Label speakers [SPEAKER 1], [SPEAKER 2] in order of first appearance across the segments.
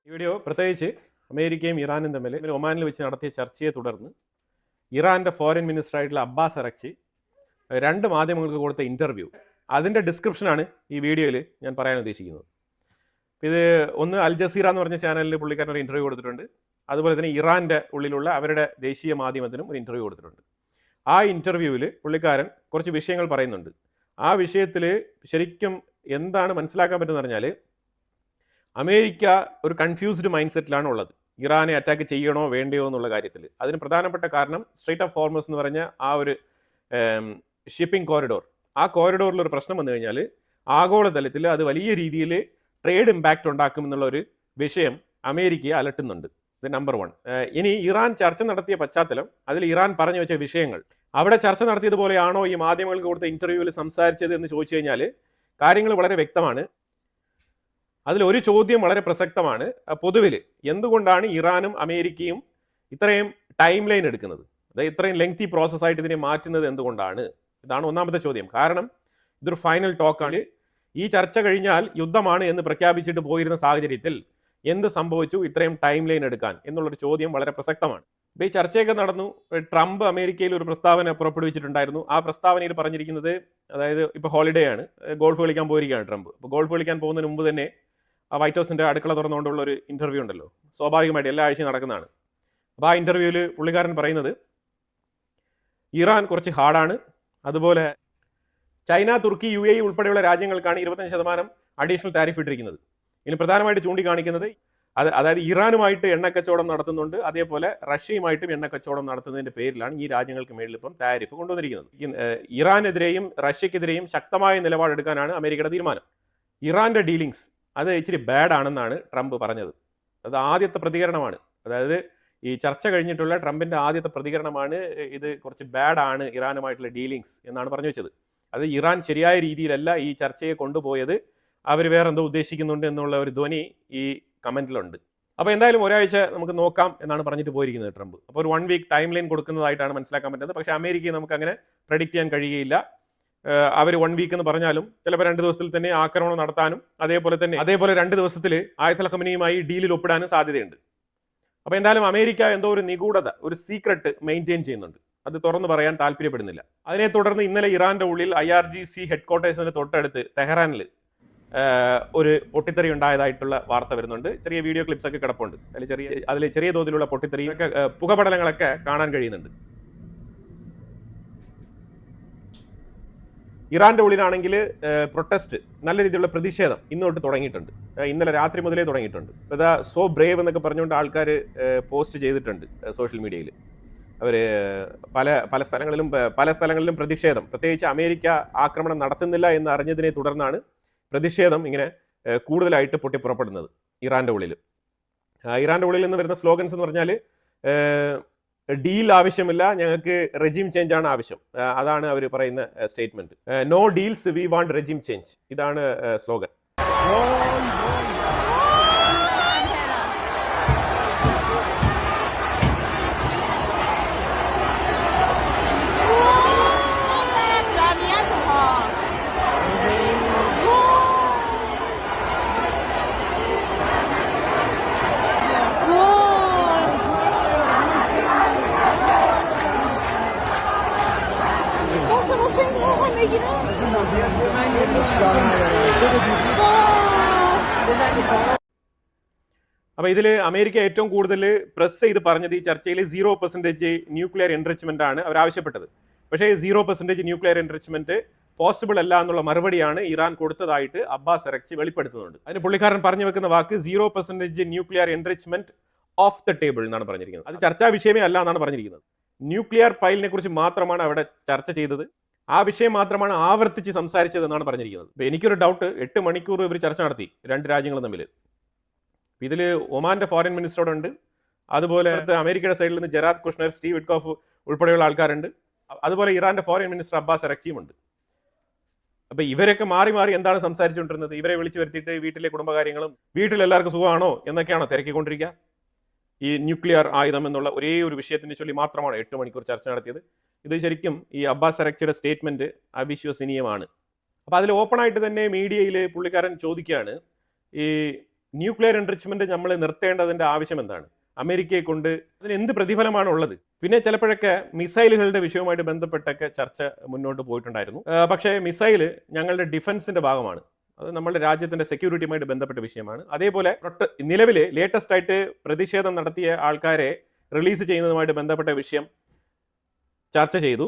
[SPEAKER 1] ഈ വീഡിയോ പ്രത്യേകിച്ച് അമേരിക്കയും ഇറാനും തമ്മിൽ ഒമാനിൽ വെച്ച് നടത്തിയ ചർച്ചയെ തുടർന്ന് ഇറാൻ്റെ ഫോറിൻ മിനിസ്റ്റർ ആയിട്ടുള്ള അബ്ബാസ് അറക്ചി രണ്ട് മാധ്യമങ്ങൾക്ക് കൊടുത്ത ഇൻ്റർവ്യൂ അതിൻ്റെ ഡിസ്ക്രിപ്ഷനാണ് ഈ വീഡിയോയിൽ ഞാൻ പറയാൻ ഉദ്ദേശിക്കുന്നത്. ഇത് ഒന്ന് അൽ ജസീറ എന്ന് പറഞ്ഞ ചാനലിൽ പുള്ളിക്കാരൻ ഒരു ഇൻ്റർവ്യൂ കൊടുത്തിട്ടുണ്ട്. അതുപോലെ തന്നെ ഇറാൻ്റെ ഉള്ളിലുള്ള അവരുടെ ദേശീയ മാധ്യമത്തിനും ഒരു ഇൻ്റർവ്യൂ കൊടുത്തിട്ടുണ്ട്. ആ ഇൻ്റർവ്യൂവിൽ പുള്ളിക്കാരൻ കുറച്ച് വിഷയങ്ങൾ പറയുന്നുണ്ട്. ആ വിഷയത്തിൽ ശരിക്കും എന്താണ് മനസ്സിലാക്കാൻ പറ്റുമെന്ന് പറഞ്ഞാൽ അമേരിക്ക ഒരു കൺഫ്യൂസ്ഡ് മൈൻഡ് സെറ്റിലാണ് ഉള്ളത്. ഇറാനെ അറ്റാക്ക് ചെയ്യണോ വേണ്ടയോ എന്നുള്ള കാര്യത്തിൽ. അതിന് പ്രധാനപ്പെട്ട കാരണം സ്ട്രെയ്റ്റ് ഓഫ് ഹോർമസ് എന്ന് പറഞ്ഞ ആ ഒരു ഷിപ്പിംഗ് കോറിഡോർ, ആ കോറിഡോറിലൊരു പ്രശ്നം വന്നു കഴിഞ്ഞാൽ ആഗോളതലത്തിൽ അത് വലിയ രീതിയിൽ ട്രേഡ് ഇമ്പാക്റ്റ് ഉണ്ടാക്കുമെന്നുള്ള ഒരു വിഷയം അമേരിക്കയെ അലട്ടുന്നുണ്ട്. ഇത് നമ്പർ 1. ഇനി ഇറാൻ ചർച്ച നടത്തിയ പശ്ചാത്തലം, അതിൽ ഇറാൻ പറഞ്ഞു വെച്ച വിഷയങ്ങൾ, അവിടെ ചർച്ച നടത്തിയതുപോലെയാണോ ഈ മാധ്യമങ്ങൾക്ക് കൊടുത്ത ഇൻ്റർവ്യൂവിൽ സംസാരിച്ചത് എന്ന് ചോദിച്ചു കഴിഞ്ഞാൽ കാര്യങ്ങൾ വളരെ വ്യക്തമാണ്. അതിലൊരു ചോദ്യം വളരെ പ്രസക്തമാണ്. പൊതുവിൽ എന്തുകൊണ്ടാണ് ഇറാനും അമേരിക്കയും ഇത്രയും ടൈം ലൈൻ എടുക്കുന്നത്, അതായത് ഇത്രയും ലെങ്തി പ്രോസസ്സായിട്ട് ഇതിനെ മാറ്റുന്നത് എന്തുകൊണ്ടാണ്? ഇതാണ് ഒന്നാമത്തെ ചോദ്യം. കാരണം ഇതൊരു ഫൈനൽ ടോക്കാണ്. ഈ ചർച്ച കഴിഞ്ഞാൽ യുദ്ധമാണ് എന്ന് പ്രഖ്യാപിച്ചിട്ട് പോയിരുന്ന സാഹചര്യത്തിൽ എന്ത് സംഭവിച്ചു ഇത്രയും ടൈം ലൈൻ എടുക്കാൻ എന്നുള്ളൊരു ചോദ്യം വളരെ പ്രസക്തമാണ്. ഇപ്പോൾ ഈ ചർച്ചയൊക്കെ നടന്നു. ട്രംപ് അമേരിക്കയിൽ ഒരു പ്രസ്താവന പുറപ്പെടുവിച്ചിട്ടുണ്ടായിരുന്നു. ആ പ്രസ്താവനയിൽ പറഞ്ഞിരിക്കുന്നത്, അതായത് ഇപ്പോൾ ഹോളിഡേ ആണ്, ഗോൾഫ് കളിക്കാൻ പോയിരിക്കുകയാണ് ട്രംപ്. അപ്പോൾ ഗോൾഫ് കളിക്കാൻ പോകുന്നതിന് മുമ്പ് തന്നെ ആ വൈറ്റ് ഹൗസിൻ്റെ അടുക്കള തുറന്നുകൊണ്ടുള്ള ഒരു ഇൻ്റർവ്യൂ ഉണ്ടല്ലോ, സ്വാഭാവികമായിട്ട് എല്ലാ ആഴ്ചയും നടക്കുന്നതാണ്. അപ്പോൾ ആ ഇൻ്റർവ്യൂവിൽ പുള്ളിക്കാരൻ പറയുന്നത് ഇറാൻ കുറച്ച് ഹാർഡാണ്, അതുപോലെ ചൈന, തുർക്കി, UAE ഉൾപ്പെടെയുള്ള രാജ്യങ്ങൾക്കാണ് 25% അഡീഷണൽ താരിഫ് ഇട്ടിരിക്കുന്നത്. ഇനി പ്രധാനമായിട്ട് ചൂണ്ടിക്കാണിക്കുന്നത് അതായത് ഇറാനുമായിട്ട് എണ്ണക്കച്ചവടം നടത്തുന്നുണ്ട്, അതേപോലെ റഷ്യയുമായിട്ടും എണ്ണക്കച്ചവടം നടത്തുന്നതിൻ്റെ പേരിലാണ് ഈ രാജ്യങ്ങൾക്ക് മേളിൽ ഇപ്പം താരിഫ് കൊണ്ടുവന്നിരിക്കുന്നത്. ഇറാനെതിരെയും റഷ്യക്കെതിരെയും ശക്തമായ നിലപാടെടുക്കാനാണ് അമേരിക്കയുടെ തീരുമാനം. ഇറാൻ്റെ ഡീലിങ്സ് അത് ഇച്ചിരി ബാഡ് ആണെന്നാണ് ട്രംപ് പറഞ്ഞത്. അത് ആദ്യത്തെ പ്രതികരണമാണ്. അതായത് ഈ ചർച്ച കഴിഞ്ഞിട്ടുള്ള ട്രംപിൻ്റെ ആദ്യത്തെ പ്രതികരണമാണ്, ഇത് കുറച്ച് ബാഡ് ആണ് ഇറാനുമായിട്ടുള്ള ഡീലിങ്സ് എന്നാണ് പറഞ്ഞു വെച്ചത്. അത് ഇറാൻ ശരിയായ രീതിയിലല്ല ഈ ചർച്ചയെ കൊണ്ടുപോയത്, അവർ വേറെ എന്തോ ഉദ്ദേശിക്കുന്നുണ്ട് എന്നുള്ള ഒരു ധ്വനി ഈ കമൻറ്റിലുണ്ട്. അപ്പോൾ എന്തായാലും ഒരാഴ്ച നമുക്ക് നോക്കാം എന്നാണ് പറഞ്ഞിട്ട് പോയിരിക്കുന്നത് ട്രംപ്. അപ്പോൾ ഒരു 1 വീക്ക് ടൈം ലൈൻ കൊടുക്കുന്നതായിട്ടാണ് മനസ്സിലാക്കാൻ പറ്റുന്നത്. പക്ഷേ അമേരിക്കയെ നമുക്ക് അങ്ങനെ പ്രെഡിക്റ്റ് ചെയ്യാൻ കഴിയുകയില്ല. അവർ 1 വീക്ക് എന്ന് പറഞ്ഞാലും ചിലപ്പോൾ 2 ദിവസത്തിൽ തന്നെ ആക്രമണം നടത്താനും അതേപോലെ 2 ദിവസത്തിൽ ആയത്തുൽ ഖമനിയുമായി ഡീലിൽ ഒപ്പിടാനും സാധ്യതയുണ്ട്. അപ്പോൾ എന്തായാലും അമേരിക്ക എന്തോ ഒരു നിഗൂഢത, ഒരു സീക്രട്ട് മെയിൻറ്റെയിൻ ചെയ്യുന്നുണ്ട്. അത് തുറന്നു പറയാൻ താല്പര്യപ്പെടുന്നില്ല. അതിനെ തുടർന്ന് ഇന്നലെ ഇറാൻ്റെ ഉള്ളിൽ IRGC ഹെഡ്ക്വാർട്ടേഴ്സിന് തൊട്ടടുത്ത് തെഹ്റാനിൽ ഒരു പൊട്ടിത്തെറി ഉണ്ടായതായിട്ടുള്ള വാർത്ത വരുന്നുണ്ട്. ചെറിയ വീഡിയോ ക്ലിപ്സ് ഒക്കെ കിടപ്പുണ്ട്. അതിൽ ചെറിയ തോതിലുള്ള പൊട്ടിത്തെറിയൊക്കെ പുകപടലങ്ങളൊക്കെ കാണാൻ കഴിയുന്നുണ്ട്. ഇറാൻ്റെ ഉള്ളിലാണെങ്കിൽ പ്രൊട്ടസ്റ്റ്, നല്ല രീതിയിലുള്ള പ്രതിഷേധം ഇന്ന് തൊട്ട് തുടങ്ങിയിട്ടുണ്ട്. ഇന്നലെ രാത്രി മുതലേ തുടങ്ങിയിട്ടുണ്ട്. ഇതാ സോ ബ്രേവ് എന്നൊക്കെ പറഞ്ഞുകൊണ്ട് ആൾക്കാർ പോസ്റ്റ് ചെയ്തിട്ടുണ്ട് സോഷ്യൽ മീഡിയയിൽ. അവർ പല സ്ഥലങ്ങളിലും പ്രതിഷേധം, പ്രത്യേകിച്ച് അമേരിക്ക ആക്രമണം നടത്തുന്നില്ല എന്ന് അറിഞ്ഞതിനെ തുടർന്നാണ് പ്രതിഷേധം ഇങ്ങനെ കൂടുതലായിട്ട് പൊട്ടിപ്പുറപ്പെടുന്നത് ഇറാൻ്റെ ഉള്ളിൽ. ഇറാൻ്റെ ഉള്ളിൽ നിന്ന് വരുന്ന സ്ലോഗൻസ് എന്ന് പറഞ്ഞാൽ ഡീൽ ആവശ്യമില്ല, ഞങ്ങൾക്ക് റെജിം ചേഞ്ച് ആണ് ആവശ്യം. അതാണ് അവർ പറയുന്ന statement. No deals, we want regime change. ഇതാണ് സ്ലോഗൻ. അപ്പോൾ ഇതിൽ അമേരിക്ക ഏറ്റവും കൂടുതൽ പ്രസ് ചെയ്ത് പറഞ്ഞത് ഈ ചർച്ചയിൽ 0% ന്യൂക്ലിയർ എൻറിച്ച്മെന്റ് ആണ് അവർ ആവശ്യപ്പെട്ടത്. പക്ഷേ 0% ന്യൂക്ലിയർ എൻറിച്ച്മെന്റ് പോസിബിൾ അല്ല എന്നുള്ള മറുപടിയാണ് ഇറാൻ കൊടുത്തതായിട്ട് അബ്ബാസ് അറക്ചി വെളിപ്പെടുത്തുന്നുണ്ട്. അതിന് പുള്ളിക്കാരൻ പറഞ്ഞു വെക്കുന്ന വാക്ക് 0% nuclear enrichment of the table എന്നാണ് പറഞ്ഞിരിക്കുന്നത്. അത് ചർച്ചാ വിഷയമേ അല്ല എന്നാണ് പറഞ്ഞിരിക്കുന്നത്. ന്യൂക്ലിയർ പൈലിനെ കുറിച്ച് മാത്രമാണ് അവിടെ ചർച്ച ചെയ്തത്. ആ വിഷയം മാത്രമാണ് ആവർത്തിച്ച് സംസാരിച്ചതെന്നാണ് പറഞ്ഞിരിക്കുന്നത്. ഇപ്പോൾ എനിക്കൊരു ഡൗട്ട്, 8 മണിക്കൂർ ഇവർ ചർച്ച നടത്തി രണ്ട് രാജ്യങ്ങളും തമ്മിൽ. ഇതിൽ ഒമാൻ്റെ ഫോറിൻ മിനിസ്റ്ററോടുണ്ട്, അതുപോലെ അമേരിക്കയുടെ സൈഡിൽ നിന്ന് ജെറാദ് കുഷ്നർ, സ്റ്റീവ് വിറ്റ്കോഫ് ഉൾപ്പെടെയുള്ള ആൾക്കാരുണ്ട്, അതുപോലെ ഇറാൻ്റെ ഫോറിൻ മിനിസ്റ്റർ അബ്ബാസ് അറക്ചിയും ഉണ്ട്. അപ്പോൾ ഇവരൊക്കെ മാറി മാറി എന്താണ് സംസാരിച്ചുകൊണ്ടിരുന്നത്? ഇവരെ വിളിച്ചു വരുത്തിയിട്ട് വീട്ടിലെ കുടുംബകാര്യങ്ങളും വീട്ടിലെല്ലാവർക്കും സുഖമാണോ എന്നൊക്കെയാണോ തിരക്കിക്കൊണ്ടിരിക്കുക? ഈ ന്യൂക്ലിയർ ആയുധം എന്നുള്ള ഒരേ ഒരു വിഷയത്തിനെ ചൊല്ലി മാത്രമാണ് 8 മണിക്കൂർ ചർച്ച നടത്തിയത്. ഇത് ശരിക്കും ഈ അബ്ബാസ് അറക്ചിയുടെ സ്റ്റേറ്റ്മെന്റ് അവിശ്വസനീയമാണ്. അപ്പോൾ അതിൽ ഓപ്പണായിട്ട് തന്നെ മീഡിയയിൽ പുള്ളിക്കാരൻ ചോദിക്കുകയാണ്, ഈ ന്യൂക്ലിയർ എൻറിച്ച്മെന്റ് നമ്മൾ നിർത്തേണ്ടതിന്റെ ആവശ്യം എന്താണ്? അമേരിക്കയെ കൊണ്ട് അതിന് എന്ത് പ്രതിഫലമാണ് ഉള്ളത്? പിന്നെ ചിലപ്പോഴൊക്കെ മിസൈലുകളുടെ വിഷയവുമായിട്ട് ബന്ധപ്പെട്ടൊക്കെ ചർച്ച മുന്നോട്ട് പോയിട്ടുണ്ടായിരുന്നു. പക്ഷേ മിസൈല് ഞങ്ങളുടെ ഡിഫൻസിന്റെ ഭാഗമാണ്, അത് നമ്മുടെ രാജ്യത്തിന്റെ സെക്യൂരിറ്റിയുമായിട്ട് ബന്ധപ്പെട്ട വിഷയമാണ്. അതേപോലെ നിലവിൽ ലേറ്റസ്റ്റ് ആയിട്ട് പ്രതിഷേധം നടത്തിയ ആൾക്കാരെ റിലീസ് ചെയ്യുന്നതുമായിട്ട് ബന്ധപ്പെട്ട വിഷയം ചർച്ച ചെയ്തു.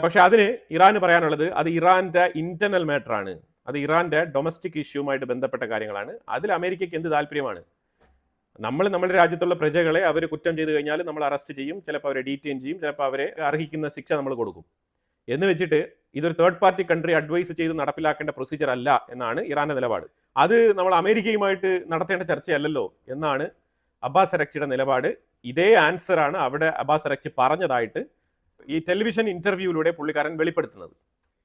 [SPEAKER 1] പക്ഷെ അതിന് ഇറാന് പറയാനുള്ളത് അത് ഇറാന്റെ ഇന്റർണൽ മാറ്ററാണ്, അത് ഇറാന്റെ ഡൊമസ്റ്റിക് ഇഷ്യൂവുമായിട്ട് ബന്ധപ്പെട്ട കാര്യങ്ങളാണ്. അതിൽ അമേരിക്കയ്ക്ക് എന്ത് താല്പര്യമാണ്? നമ്മുടെ രാജ്യത്തുള്ള പ്രജകളെ അവർ കുറ്റം ചെയ്ത് കഴിഞ്ഞാൽ നമ്മൾ അറസ്റ്റ് ചെയ്യും, ചിലപ്പോൾ അവരെ ഡീറ്റെയിൻ ചെയ്യും, ചിലപ്പോൾ അവരെ അർഹിക്കുന്ന ശിക്ഷ നമ്മൾ കൊടുക്കും എന്ന് വെച്ചിട്ട് ഇതൊരു തേർഡ് പാർട്ടി കൺട്രി അഡ്വൈസ് ചെയ്ത് നടപ്പിലാക്കേണ്ട പ്രൊസീജിയർ അല്ല എന്നാണ് ഇറാന്റെ നിലപാട്. അത് നമ്മൾ അമേരിക്കയുമായിട്ട് നടത്തേണ്ട ചർച്ചയല്ലല്ലോ എന്നാണ് അബ്ബാസ് അരക്ചിയുടെ നിലപാട്. ഇതേ ആൻസറാണ് അവിടെ അബ്ബാസ് അരക്ചി പറഞ്ഞതായിട്ട് ഈ ടെലിവിഷൻ ഇന്റർവ്യൂവിലൂടെ പുള്ളിക്കാരൻ വെളിപ്പെടുത്തുന്നത്.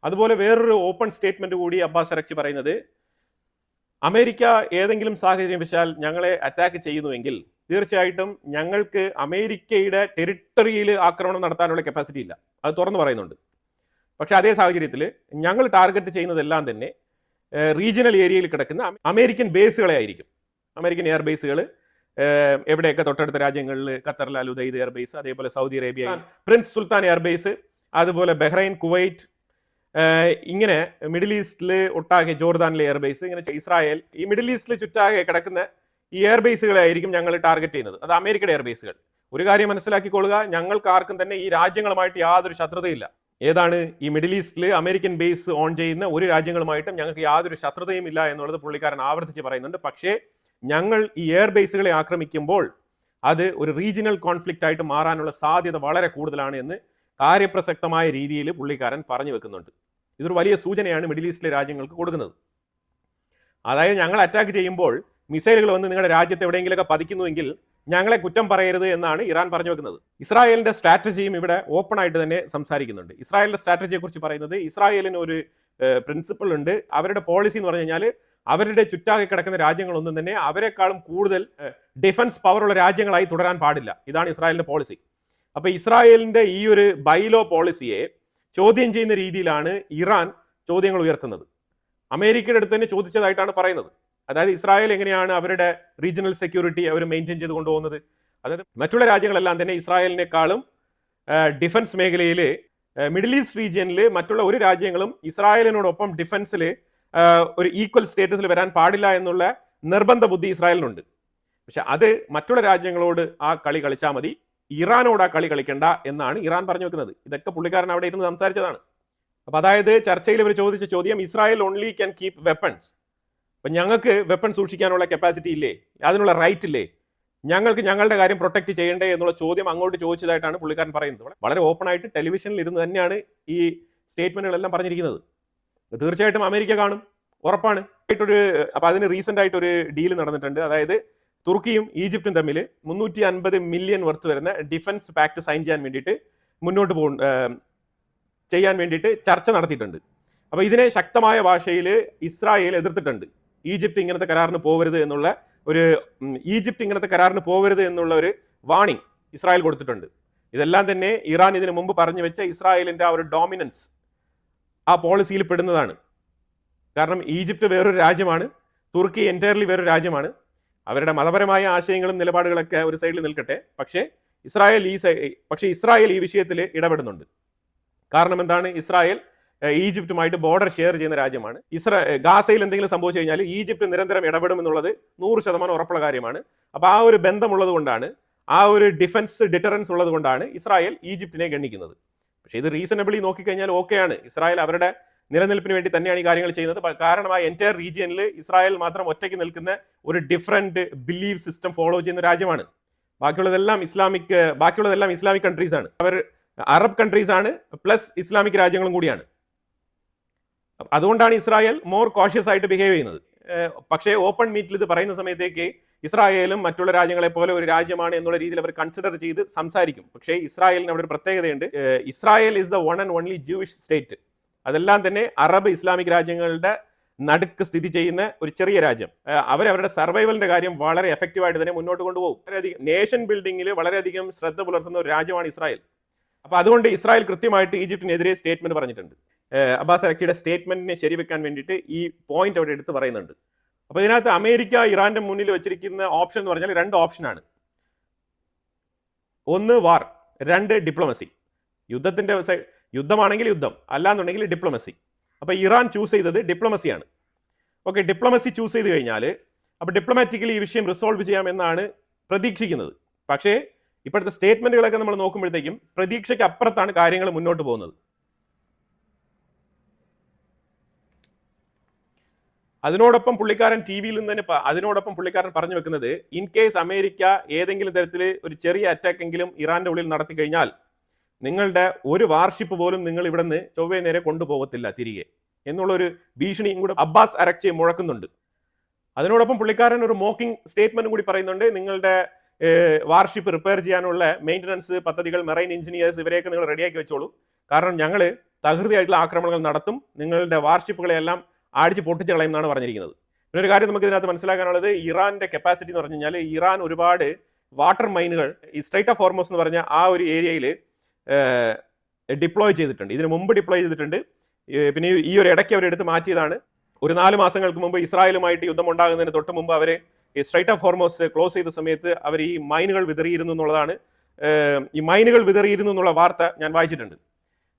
[SPEAKER 1] അതുപോലെ വേറൊരു ഓപ്പൺ സ്റ്റേറ്റ്മെന്റ് കൂടി അബ്ബാസ് അരക്ചി പറയുന്നത്, അമേരിക്ക ഏതെങ്കിലും സാഹചര്യം വെച്ചാൽ ഞങ്ങളെ അറ്റാക്ക് ചെയ്യുന്നുവെങ്കിൽ തീർച്ചയായിട്ടും ഞങ്ങൾക്ക് അമേരിക്കയുടെ ടെറിട്ടറിയിൽ ആക്രമണം നടത്താനുള്ള കപ്പാസിറ്റി ഇല്ല, അത് തുറന്നു പറയുന്നുണ്ട്. പക്ഷെ അതേ സാഹചര്യത്തിൽ ഞങ്ങൾ ടാർഗറ്റ് ചെയ്യുന്നതെല്ലാം തന്നെ റീജിയണൽ ഏരിയയിൽ കിടക്കുന്ന അമേരിക്കൻ ബേസുകളെ ആയിരിക്കും. അമേരിക്കൻ എയർ ബേസുകൾ എവിടെയൊക്കെ തൊട്ടടുത്ത രാജ്യങ്ങളിൽ ഖത്തറിൽ അൽ ഉദൈദ് എയർബേസ്, അതേപോലെ സൗദി അറേബ്യ പ്രിൻസ് സുൽത്താൻ എയർബേസ്, അതുപോലെ ബഹ്റൈൻ, കുവൈറ്റ്, ഇങ്ങനെ മിഡിൽ ഈസ്റ്റിൽ ഒട്ടാകെ ജോർദാനിലെ എയർബേസ്, ഇങ്ങനെ ഇസ്രായേൽ, ഈ മിഡിൽ ഈസ്റ്റിൽ ചുറ്റാകെ കിടക്കുന്ന ഈ എയർബേസുകളായിരിക്കും ഞങ്ങൾ ടാർഗറ്റ് ചെയ്യുന്നത്. അത് അമേരിക്കയുടെ എയർബേസുകൾ. ഒരു കാര്യം മനസ്സിലാക്കിക്കൊള്ളുക, ഞങ്ങൾക്ക് ആർക്കും തന്നെ ഈ രാജ്യങ്ങളുമായിട്ട് യാതൊരു ശത്രുതയില്ല. ഏതാണ് ഈ മിഡിൽ ഈസ്റ്റിൽ അമേരിക്കൻ ബേസ് ഓൺ ചെയ്യുന്ന ഒരു രാജ്യങ്ങളുമായിട്ടും ഞങ്ങൾക്ക് യാതൊരു ശത്രുതയും ഇല്ല എന്നുള്ളത് പുള്ളിക്കാരൻ ആവർത്തിച്ച് പറയുന്നുണ്ട്. പക്ഷേ ഞങ്ങൾ ഈ എയർ ബേസുകളെ ആക്രമിക്കുമ്പോൾ അത് ഒരു റീജിയണൽ കോൺഫ്ലിക്റ്റ് ആയിട്ട് മാറാനുള്ള സാധ്യത വളരെ കൂടുതലാണ് എന്ന് കാര്യപ്രസക്തമായ രീതിയിൽ പുള്ളിക്കാരൻ പറഞ്ഞു വെക്കുന്നുണ്ട്. ഇതൊരു വലിയ സൂചനയാണ് മിഡിൽ ഈസ്റ്റിലെ രാജ്യങ്ങൾക്ക് കൊടുക്കുന്നത്. അതായത് ഞങ്ങൾ അറ്റാക്ക് ചെയ്യുമ്പോൾ മിസൈലുകൾ വന്ന് നിങ്ങളുടെ രാജ്യത്ത് എവിടെയെങ്കിലുമൊക്കെ പതിക്കുന്നുവെങ്കിൽ ഞങ്ങളെ കുറ്റം പറയരുത് എന്നാണ് ഇറാൻ പറഞ്ഞു വെക്കുന്നത്. ഇസ്രായേലിന്റെ സ്ട്രാറ്റജിയും ഇവിടെ ഓപ്പൺ ആയിട്ട് തന്നെ സംസാരിക്കുന്നുണ്ട്. ഇസ്രായേലിന്റെ സ്ട്രാറ്റജിയെ കുറിച്ച് പറയുന്നത്, ഇസ്രായേലിന് ഒരു പ്രിൻസിപ്പിൾ ഉണ്ട്. അവരുടെ പോളിസി എന്ന് പറഞ്ഞു കഴിഞ്ഞാൽ അവരുടെ ചുറ്റാകെ കിടക്കുന്ന രാജ്യങ്ങളൊന്നും തന്നെ അവരെക്കാളും കൂടുതൽ ഡിഫൻസ് പവറുള്ള രാജ്യങ്ങളായി തുടരാൻ പാടില്ല. ഇതാണ് ഇസ്രായേലിന്റെ പോളിസി. അപ്പൊ ഇസ്രായേലിന്റെ ഈ ഒരു ബൈലോ പോളിസിയെ ചോദ്യം ചെയ്യുന്ന രീതിയിലാണ് ഇറാൻ ചോദ്യങ്ങൾ ഉയർത്തുന്നത്. അമേരിക്കയുടെ അടുത്ത് തന്നെ ചോദിച്ചതായിട്ടാണ് പറയുന്നത്. അതായത് ഇസ്രായേൽ എങ്ങനെയാണ് അവരുടെ റീജിയണൽ സെക്യൂരിറ്റി അവർ മെയിൻറ്റെയിൻ ചെയ്ത് കൊണ്ടുപോകുന്നത്? അതായത് മറ്റുള്ള രാജ്യങ്ങളെല്ലാം തന്നെ ഇസ്രായേലിനേക്കാളും ഡിഫൻസ് മേഖലയിൽ മിഡിൽ ഈസ്റ്റ് റീജിയനിൽ മറ്റുള്ള ഒരു രാജ്യങ്ങളും ഇസ്രായേലിനോടൊപ്പം ഡിഫൻസിൽ ഒരു ഈക്വൽ സ്റ്റേറ്റസിൽ വരാൻ പാടില്ല എന്നുള്ള നിർബന്ധ ബുദ്ധി ഇസ്രായേലിനുണ്ട്. പക്ഷെ അത് മറ്റുള്ള രാജ്യങ്ങളോട് ആ കളി കളിച്ചാൽ മതി, ഇറാനോട് ആ കളി കളിക്കണ്ട എന്നാണ് ഇറാൻ പറഞ്ഞു വെക്കുന്നത്. ഇതൊക്കെ പുള്ളിക്കാരൻ അവിടെ ഇരുന്ന് സംസാരിച്ചതാണ്. അപ്പൊ അതായത് ചർച്ചയിൽ ഇവർ ചോദിച്ച ചോദ്യം, Israel only can keep weapons, അപ്പൊ ഞങ്ങൾക്ക് വെപ്പൺ സൂക്ഷിക്കാനുള്ള കപ്പാസിറ്റി ഇല്ലേ, അതിനുള്ള റൈറ്റ് ഇല്ലേ, ഞങ്ങൾക്ക് ഞങ്ങളുടെ കാര്യം പ്രൊട്ടക്ട് ചെയ്യണ്ടേ എന്നുള്ള ചോദ്യം അങ്ങോട്ട് ചോദിച്ചതായിട്ടാണ് പുള്ളിക്കാരൻ പറയുന്നത്. വളരെ ഓപ്പൺ ആയിട്ട് ടെലിവിഷനിൽ ഇരുന്ന് തന്നെയാണ് ഈ സ്റ്റേറ്റ്മെന്റുകളെല്ലാം പറഞ്ഞിരിക്കുന്നത്. തീർച്ചയായിട്ടും അമേരിക്ക കാണും, ഉറപ്പാണ്. അപ്പൊ അതിന് റീസെന്റ് ആയിട്ട് ഒരു ഡീൽ നടന്നിട്ടുണ്ട്. അതായത് തുർക്കിയും ഈജിപ്തും തമ്മിൽ 350 മില്യൺ വർത്ത് വരുന്ന ഡിഫൻസ് പാക്ട് സൈൻ ചെയ്യാൻ വേണ്ടിയിട്ട് മുന്നോട്ട് ചെയ്യാൻ വേണ്ടിയിട്ട് ചർച്ച നടത്തിയിട്ടുണ്ട്. അപ്പൊ ഇതിനെ ശക്തമായ ഭാഷയിൽ ഇസ്രായേൽ എതിർത്തിട്ടുണ്ട്. ഈജിപ്ത് ഇങ്ങനത്തെ കരാറിന് പോകരുത് എന്നുള്ള ഒരു വാണിംഗ് ഇസ്രായേൽ കൊടുത്തിട്ടുണ്ട്. ഇതെല്ലാം തന്നെ ഇറാൻ ഇതിനു മുമ്പ് പറഞ്ഞു വെച്ച ഇസ്രായേലിന്റെ ആ ഒരു ഡോമിനൻസ് ആ പോളിസിയിൽ പെടുന്നതാണ്. കാരണം ഈജിപ്ത് വേറൊരു രാജ്യമാണ്, തുർക്കി എൻറ്റയർലി വേറൊരു രാജ്യമാണ്. അവരുടെ മതപരമായ ആശയങ്ങളും നിലപാടുകളൊക്കെ ഒരു സൈഡിൽ നിൽക്കട്ടെ, പക്ഷേ ഇസ്രായേൽ ഈ വിഷയത്തിൽ ഇടപെടുന്നുണ്ട്. കാരണം എന്താണ്? ഇസ്രായേൽ ഈജിപ്തുമായിട്ട് ബോർഡർ ഷെയർ ചെയ്യുന്ന രാജ്യമാണ്. ഗാസയിൽ എന്തെങ്കിലും സംഭവിച്ചു കഴിഞ്ഞാൽ ഈജിപ്ത് നിരന്തരം ഇടപെടുമെന്നുള്ളത് 100% ഉറപ്പുള്ള കാര്യമാണ്. അപ്പോൾ ആ ഒരു ബന്ധമുള്ളത് കൊണ്ടാണ്, ആ ഒരു ഡിഫൻസ് ഡിറ്ററൻസ് ഉള്ളത് കൊണ്ടാണ് ഇസ്രായേൽ ഈജിപ്തിനെ ഗണ്ണിക്കുന്നത്. പക്ഷേ ഇത് റീസണബിളി നോക്കിക്കഴിഞ്ഞാൽ ഓക്കെയാണ്. ഇസ്രായേൽ അവരുടെ നിലനിൽപ്പിന് വേണ്ടി തന്നെയാണ് ഈ കാര്യങ്ങൾ ചെയ്യുന്നത്. കാരണം ആ എൻറ്റയർ റീജിയനിൽ ഇസ്രായേൽ മാത്രം ഒറ്റയ്ക്ക് നിൽക്കുന്ന ഒരു ഡിഫറൻറ്റ് ബിലീഫ് സിസ്റ്റം ഫോളോ ചെയ്യുന്ന രാജ്യമാണ്. ബാക്കിയുള്ളതെല്ലാം ഇസ്ലാമിക് കൺട്രീസ് ആണ്. അവർ അറബ് കൺട്രീസ് ആണ്, പ്ലസ് ഇസ്ലാമിക് രാജ്യങ്ങളും കൂടിയാണ്. അതുകൊണ്ടാണ് ഇസ്രായേൽ മോർ കോഷ്യസ് ആയിട്ട് ബിഹേവ് ചെയ്യുന്നത്. പക്ഷേ ഓപ്പൺ മീറ്റിൽ ഇത് പറയുന്ന സമയത്തേക്ക് ഇസ്രായേലും മറ്റുള്ള രാജ്യങ്ങളെ പോലെ ഒരു രാജ്യമാണ് എന്നുള്ള രീതിയിൽ അവർ കൺസിഡർ ചെയ്ത് സംസാരിക്കും. പക്ഷേ ഇസ്രായേലിന് അവിടെ ഒരു പ്രത്യേകതയുണ്ട്. Israel is the one and only Jewish state. അതെല്ലാം തന്നെ അറബ് ഇസ്ലാമിക് രാജ്യങ്ങളുടെ നടുക്ക് സ്ഥിതി ചെയ്യുന്ന ഒരു ചെറിയ രാജ്യം. അവരുടെ സർവൈവലിന്റെ കാര്യം വളരെ എഫക്റ്റീവായിട്ട് തന്നെ മുന്നോട്ട് കൊണ്ടുപോകും. വളരെയധികം നേഷൻ ബിൽഡിങ്ങിൽ വളരെയധികം ശ്രദ്ധ പുലർത്തുന്ന ഒരു രാജ്യമാണ് ഇസ്രായേൽ. അപ്പൊ അതുകൊണ്ട് ഇസ്രായേൽ കൃത്യമായിട്ട് ഈജിപ്തിനെതിരെ സ്റ്റേറ്റ്മെന്റ് പറഞ്ഞിട്ടുണ്ട്. അബ്ബാസ് അരക്ചിയുടെ സ്റ്റേറ്റ്മെന്റിനെ ശരിവെക്കാൻ വേണ്ടിയിട്ട് ഈ പോയിന്റ് അവിടെ എടുത്ത് പറയുന്നുണ്ട്. അപ്പോൾ ഇതിനകത്ത് അമേരിക്ക ഇറാന്റെ മുന്നിൽ വെച്ചിരിക്കുന്ന ഓപ്ഷൻ എന്ന് പറഞ്ഞാൽ 2 ഓപ്ഷനാണ്. ഒന്ന് വാർ, 2 ഡിപ്ലോമസി. യുദ്ധമാണെങ്കിൽ യുദ്ധം, അല്ലാന്നുണ്ടെങ്കിൽ ഡിപ്ലോമസി. അപ്പോൾ ഇറാൻ ചൂസ് ചെയ്തത് ഡിപ്ലോമസിയാണ്. ഓക്കെ, ഡിപ്ലോമസി ചൂസ് ചെയ്ത് കഴിഞ്ഞാൽ അപ്പോൾ ഡിപ്ലോമാറ്റിക്കലി ഈ വിഷയം റിസോൾവ് ചെയ്യാമെന്നാണ് പ്രതീക്ഷിക്കുന്നത്. പക്ഷേ ഇപ്പോഴത്തെ സ്റ്റേറ്റ്മെന്റുകളൊക്കെ നമ്മൾ നോക്കുമ്പോഴത്തേക്കും പ്രതീക്ഷയ്ക്ക് അപ്പുറത്താണ് കാര്യങ്ങൾ മുന്നോട്ട് പോകുന്നത്. അതിനോടൊപ്പം പുള്ളിക്കാരൻ ടി വിയിൽ നിന്ന് അതിനോടൊപ്പം പുള്ളിക്കാരൻ പറഞ്ഞു വെക്കുന്നത്, ഇൻ കേസ് അമേരിക്ക ഏതെങ്കിലും തരത്തിൽ ഒരു ചെറിയ അറ്റാക്ക് എങ്കിലും ഇറാന്റെ ഉള്ളിൽ നടത്തി കഴിഞ്ഞാൽ നിങ്ങളുടെ ഒരു വാർഷിപ്പ് പോലും നിങ്ങൾ ഇവിടെ നിന്ന് ചൊവ്വേ നേരെ കൊണ്ടുപോകത്തില്ല തിരികെ എന്നുള്ളൊരു ഭീഷണിയും കൂടെ അബ്ബാസ് അരക്ചി മുഴക്കുന്നുണ്ട്. അതിനോടൊപ്പം പുള്ളിക്കാരൻ ഒരു മോക്കിംഗ് സ്റ്റേറ്റ്മെന്റ് കൂടി പറയുന്നുണ്ട്, നിങ്ങളുടെ വാർഷിപ്പ് റിപ്പയർ ചെയ്യാനുള്ള മെയിൻ്റനൻസ് പദ്ധതികൾ, മെറൈൻ എഞ്ചിനീയേഴ്സ് ഇവരെയൊക്കെ നിങ്ങൾ റെഡിയാക്കി വെച്ചോളൂ, കാരണം ഞങ്ങൾ തകൃതിയായിട്ടുള്ള ആക്രമണങ്ങൾ നടത്തും, നിങ്ങളുടെ വാർഷിപ്പുകളെല്ലാം അടിച്ച് പൊട്ടിച്ച് കളയും എന്നാണ് പറഞ്ഞിരിക്കുന്നത്. പിന്നെ ഒരു കാര്യം നമുക്ക് ഇതിനകത്ത് മനസ്സിലാക്കാനുള്ളത്, ഇറാന്റെ കപ്പാസിറ്റി എന്ന് പറഞ്ഞു കഴിഞ്ഞാൽ ഇറാൻ ഒരുപാട് വാട്ടർ മൈനുകൾ ഈ സ്ട്രൈറ്റ് ഓഫ് ഹോർമോസ് എന്ന് പറഞ്ഞ ആ ഒരു ഏരിയയിൽ ഡിപ്ലോയ് ചെയ്തിട്ടുണ്ട്. ഇതിന് മുമ്പ് ഡിപ്ലോയ് ചെയ്തിട്ടുണ്ട്. പിന്നെ ഈ ഒരു ഇടയ്ക്ക് അവർ എടുത്ത് മാറ്റിയതാണ്. ഒരു 4 മാസങ്ങൾക്ക് മുമ്പ് ഇസ്രായേലുമായിട്ട് യുദ്ധം ഉണ്ടാകുന്നതിന് തൊട്ട് മുമ്പ് അവർ ഈ സ്ട്രൈറ്റ് ഓഫ് ഹോർമോസ് ക്ലോസ് ചെയ്ത സമയത്ത് അവർ ഈ മൈനുകൾ വിതറിയിരുന്നു എന്നുള്ളതാണ്. ഈ മൈനുകൾ വിതറിയിരുന്നു എന്നുള്ള വാർത്ത ഞാൻ വായിച്ചിട്ടുണ്ട്.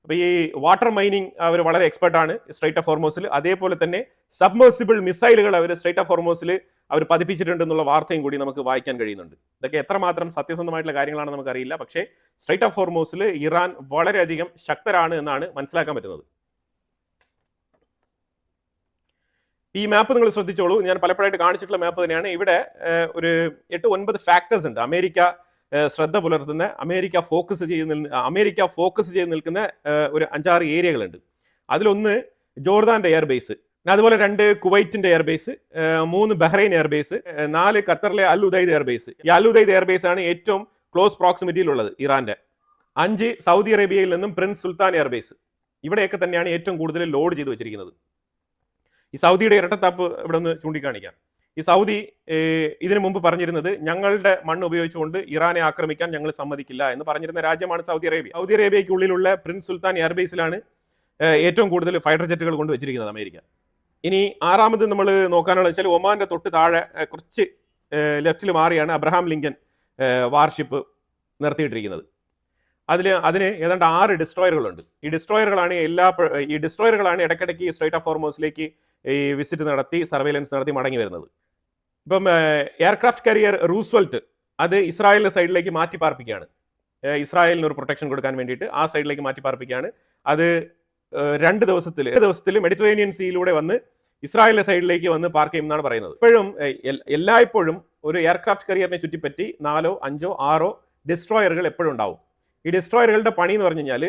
[SPEAKER 1] അപ്പോൾ ഈ വാട്ടർ മൈനിങ് അവർ വളരെ എക്സ്പെർട്ടാണ് സ്ട്രൈറ്റ് ഓഫ് ഹോർമോസിൽ. അതേപോലെ തന്നെ സബ്മേഴ്സിബിൾ മിസൈലുകൾ അവർ സ്ട്രൈറ്റ് ഓഫ് ഹോർമോസിൽ അവർ പതിപ്പിച്ചിട്ടുണ്ട് എന്നുള്ള വാർത്തയും കൂടി നമുക്ക് വായിക്കാൻ കഴിയുന്നുണ്ട്. ഇതൊക്കെ എത്രമാത്രം സത്യസന്ധമായിട്ടുള്ള കാര്യങ്ങളാണെന്ന് നമുക്കറിയില്ല. പക്ഷേ സ്ട്രൈറ്റ് ഓഫ് ഹോർമോസിൽ ഇറാൻ വളരെയധികം ശക്തരാണ് എന്നാണ് മനസ്സിലാക്കാൻ പറ്റുന്നത്. ഈ മാപ്പ് നിങ്ങൾ ശ്രദ്ധിച്ചോളൂ, ഞാൻ പലപ്പോഴായിട്ട് കാണിച്ചിട്ടുള്ള മാപ്പ് തന്നെയാണ്. ഇവിടെ ഒരു 8-9 ഫാക്ടേഴ്സ് ഉണ്ട് അമേരിക്ക ശ്രദ്ധ പുലർത്തുന്ന, അമേരിക്ക ഫോക്കസ് ചെയ്ത് നിൽക്കുന്ന ഒരു 5-6 ഏരിയകളുണ്ട്. അതിലൊന്ന് ജോർദാന്റെ എയർബേസ്, അതുപോലെ 2 കുവൈറ്റിന്റെ എയർബേസ്, 3 ബഹ്റൈൻ എയർബേസ്, 4 ഖത്തറിലെ അൽ ഉദൈദ് എയർബേസ്. ഈ അൽ ഉദൈദ് എയർബേസ് ആണ് ഏറ്റവും ക്ലോസ് പ്രോക്സിമിറ്റിയിലുള്ളത് ഇറാന്റെ. 5 സൗദി അറേബ്യയിൽ നിന്നും പ്രിൻസ് സുൽത്താൻ എയർബേസ്. ഇവിടെയൊക്കെ തന്നെയാണ് ഏറ്റവും കൂടുതൽ ലോഡ് ചെയ്ത് വെച്ചിരിക്കുന്നത്. ഈ സൗദിയുടെ ഇരട്ടത്താപ്പ് ഇവിടെ ഒന്ന് ചൂണ്ടിക്കാണിക്കാം. ഈ സൗദി ഇതിനു മുമ്പ് പറഞ്ഞിരുന്നത്, ഞങ്ങളുടെ മണ്ണ് ഉപയോഗിച്ചുകൊണ്ട് ഇറാനെ ആക്രമിക്കാൻ ഞങ്ങൾ സമ്മതിക്കില്ല എന്ന് പറഞ്ഞിരുന്ന രാജ്യമാണ് സൗദി അറേബ്യ. സൗദി അറേബ്യയ്ക്കുള്ളിലുള്ള പ്രിൻസ് സുൽത്താൻ എയർബേസിലാണ് ഏറ്റവും കൂടുതൽ ഫൈറ്റർ ജെറ്റുകൾ കൊണ്ട് വെച്ചിരിക്കുന്നത് അമേരിക്ക. ഇനി 6ാമത് നമ്മൾ നോക്കാനുള്ള വെച്ചാൽ ഒമാന്റെ തൊട്ട് താഴെ കുറച്ച് ലെഫ്റ്റിൽ മാറിയാണ് അബ്രഹാം ലിങ്കൻ വാർഷിപ്പ് നിർത്തിയിട്ടിരിക്കുന്നത്. അതിന് ഏതാണ്ട് 6 ഡിസ്ട്രോയറുകളുണ്ട്. ഈ ഡിസ്ട്രോയറുകളാണ് ഇടയ്ക്കിടയ്ക്ക് സ്ട്രൈറ്റ് ഓഫ് ഹോർമോസിലേക്ക് ഈ വിസിറ്റ് നടത്തി സർവൈലൻസ് നടത്തി മടങ്ങി വരുന്നത്. ഇപ്പം എയർക്രാഫ്റ്റ് കാരിയർ റൂസ്വെൽറ്റ് അത് ഇസ്രായേലിന്റെ സൈഡിലേക്ക് മാറ്റി പാർപ്പിക്കുകയാണ്. ഇസ്രായേലിന് ഒരു പ്രൊട്ടക്ഷൻ കൊടുക്കാൻ വേണ്ടിയിട്ട് ആ സൈഡിലേക്ക് മാറ്റി പാർപ്പിക്കുകയാണ്. അത് 2 ദിവസത്തിൽ മെഡിറ്ററേനിയൻ സീയിലൂടെ വന്ന് ഇസ്രായേലിന്റെ സൈഡിലേക്ക് വന്ന് പാർക്ക് ചെയ്യും എന്നാണ് പറയുന്നത്. എല്ലായ്പ്പോഴും ഒരു എയർക്രാഫ്റ്റ് കാരിയറിനെ ചുറ്റിപ്പറ്റി 4, 5, 6 ഡിസ്ട്രോയറുകൾ എപ്പോഴും ഉണ്ടാവും. ഈ ഡിസ്ട്രോയറുകളുടെ പണി എന്ന് പറഞ്ഞു കഴിഞ്ഞാൽ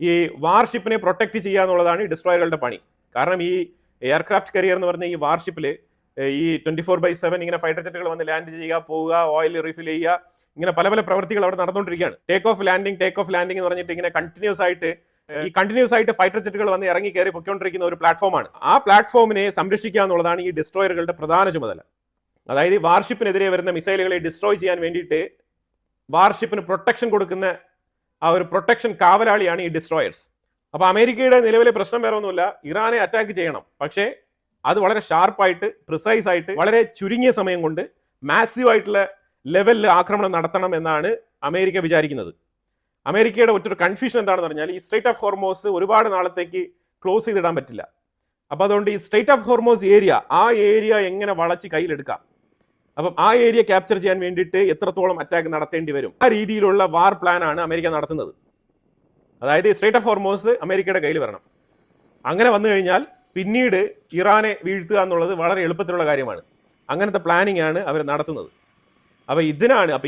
[SPEAKER 1] ഈ വാർഷിപ്പിനെ പ്രൊട്ടക്ട് ചെയ്യുക എന്നുള്ളതാണ് ഈ ഡിസ്ട്രോയറുകളുടെ പണി. കാരണം ഈ എയർക്രാഫ്റ്റ് കരിയർ എന്ന് പറഞ്ഞ ഈ വാർഷിപ്പിൽ ഈ 24/7 ഇങ്ങനെ ഫൈറ്റർ ജെറ്റുകൾ വന്ന് ലാൻഡ് ചെയ്യുക, പോവുക, ഓയിൽ റീഫിൽ ചെയ്യുക, ഇങ്ങനെ പല പ്രവൃത്തികൾ അവിടെ നടന്നുകൊണ്ടിരിക്കുകയാണ്. ടേക്ക് ഓഫ് ലാൻഡിങ് എന്ന് പറഞ്ഞിട്ട് ഇങ്ങനെ കണ്ടിന്യൂസ് ആയിട്ട് ഫൈറ്റർ ജെറ്റുകൾ വന്ന് ഇറങ്ങി കയറി പൊയ്ക്കൊണ്ടിരിക്കുന്ന ഒരു പ്ലാറ്റ്ഫോമാണ്. ആ പ്ലാറ്റ്ഫോമിനെ സംരക്ഷിക്കുക എന്നുള്ളതാണ് ഈ ഡിസ്ട്രോയറുകളുടെ പ്രധാന ചുമതല. അതായത് വാർഷിപ്പിനെതിരെ വരുന്ന മിസൈലുകളെ ഡിസ്ട്രോയ് ചെയ്യാൻ വേണ്ടിയിട്ട് വാർഷിപ്പിന് പ്രൊട്ടക്ഷൻ കൊടുക്കുന്ന ആ ഒരു പ്രൊട്ടക്ഷൻ കാവലാളിയാണ് ഈ ഡിസ്ട്രോയേഴ്സ്. അപ്പോൾ അമേരിക്കയുടെ നിലവിലെ പ്രശ്നം വേറെ ഒന്നുമില്ല, ഇറാനെ അറ്റാക്ക് ചെയ്യണം. പക്ഷേ അത് വളരെ ഷാർപ്പായിട്ട്, പ്രിസൈസ് ആയിട്ട്, വളരെ ചുരുങ്ങിയ സമയം കൊണ്ട് മാസീവ് ആയിട്ടുള്ള ലെവലിൽ ആക്രമണം നടത്തണം എന്നാണ് അമേരിക്ക വിചാരിക്കുന്നത്. അമേരിക്കയുടെ ഒറ്റൊരു കൺഫ്യൂഷൻ എന്താണെന്ന് പറഞ്ഞാൽ, ഈ സ്ട്രൈറ്റ് ഓഫ് ഹോർമോസ് ഒരുപാട് നാളത്തേക്ക് ക്ലോസ് ചെയ്തിടാൻ പറ്റില്ല. അപ്പോൾ അതുകൊണ്ട് ഈ സ്ട്രൈറ്റ് ഓഫ് ഹോർമോസ് ആ ഏരിയ എങ്ങനെ വളച്ച് കയ്യിലെടുക്കാം, അപ്പം ആ ഏരിയ ക്യാപ്ചർ ചെയ്യാൻ വേണ്ടിയിട്ട് എത്രത്തോളം അറ്റാക്ക് നടത്തേണ്ടി വരും, ആ രീതിയിലുള്ള വാർ പ്ലാൻ ആണ് അമേരിക്ക നടത്തുന്നത്. അതായത് സ്ട്രൈറ്റ് ഓഫ് ഹോർമോസ് അമേരിക്കയുടെ കയ്യിൽ വരണം. അങ്ങനെ വന്നു കഴിഞ്ഞാൽ പിന്നീട് ഇറാനെ വീഴ്ത്തുക എന്നുള്ളത് വളരെ എളുപ്പത്തിലുള്ള കാര്യമാണ്. അങ്ങനത്തെ പ്ലാനിങ് ആണ് അവർ നടത്തുന്നത്. അപ്പോൾ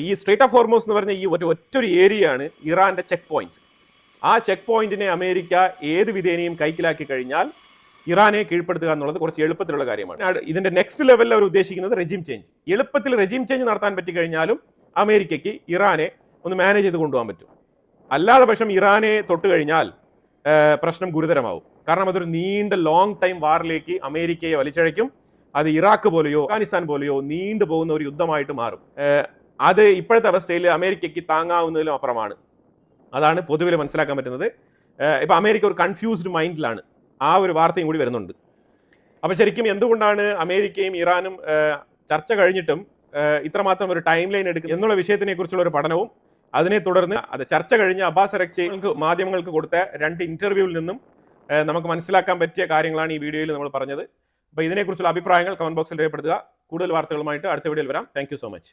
[SPEAKER 1] ഈ സ്ട്രൈറ്റ് ഓഫ് ഹോർമോസ് എന്ന് പറഞ്ഞ ഈ ഒറ്റൊരു ഏരിയയാണ് ഇറാന്റെ ചെക്ക് പോയിന്റ്. ആ ചെക്ക് പോയിന്റിനെ അമേരിക്ക ഏത് വിധേനയും കൈക്കലാക്കി കഴിഞ്ഞാൽ ഇറാനെ കീഴ്പ്പെടുത്തുക എന്നുള്ളത് കുറച്ച് എളുപ്പത്തിലുള്ള കാര്യമാണ്. ഇതിന്റെ നെക്സ്റ്റ് ലെവലിൽ അവർ ഉദ്ദേശിക്കുന്നത് റെജിം ചേഞ്ച്. എളുപ്പത്തിൽ റെജിം ചേഞ്ച് നടത്താൻ പറ്റി കഴിഞ്ഞാലും അമേരിക്കയ്ക്ക് ഇറാനെ ഒന്ന് മാനേജ് ചെയ്ത് കൊണ്ടുപോകാൻ പറ്റും. അല്ലാതെ പക്ഷം ഇറാനെ തൊട്ട് കഴിഞ്ഞാൽ പ്രശ്നം ഗുരുതരമാവും. കാരണം അതൊരു നീണ്ട ലോങ് ടൈം വാറിലേക്ക് അമേരിക്കയെ വലിച്ചഴയ്ക്കും. അത് ഇറാഖ് പോലെയോ അഫ്ഗാനിസ്ഥാൻ പോലെയോ നീണ്ടു പോകുന്ന ഒരു യുദ്ധമായിട്ട് മാറും. അത് ഇപ്പോഴത്തെ അവസ്ഥയിൽ അമേരിക്കയ്ക്ക് താങ്ങാവുന്നതിലും അപ്പുറമാണ്. അതാണ് പൊതുവിൽ മനസ്സിലാക്കാൻ പറ്റുന്നത്. ഇപ്പം അമേരിക്ക ഒരു കൺഫ്യൂസ്ഡ് മൈൻഡിലാണ്. ആ ഒരു വാർത്തയും കൂടി വരുന്നുണ്ട്. അപ്പോൾ ശരിക്കും എന്തുകൊണ്ടാണ് അമേരിക്കയും ഇറാനും ചർച്ച കഴിഞ്ഞിട്ടും ഇത്രമാത്രം ഒരു ടൈം ലൈൻ എടുക്കും എന്നുള്ള വിഷയത്തിനെ കുറിച്ചുള്ള ഒരു പഠനവും അതിനെ തുടർന്ന് അത് ചർച്ച കഴിഞ്ഞ് അബ്ബാസ് അറക്ചി മാധ്യമങ്ങൾക്ക് കൊടുത്ത 2 ഇന്റർവ്യൂവിൽ നിന്നും നമുക്ക് മനസ്സിലാക്കാൻ പറ്റിയ കാര്യങ്ങളാണ് ഈ വീഡിയോയിൽ നമ്മൾ പറഞ്ഞത്. അപ്പോൾ ഇതിനെക്കുറിച്ചുള്ള അഭിപ്രായങ്ങൾ കമന്റ് ബോക്സിൽ രേഖപ്പെടുത്തുക. കൂടുതൽ വാർത്തകളുമായിട്ട് അടുത്ത വീഡിയോയിൽ വരാം. Thank you so much.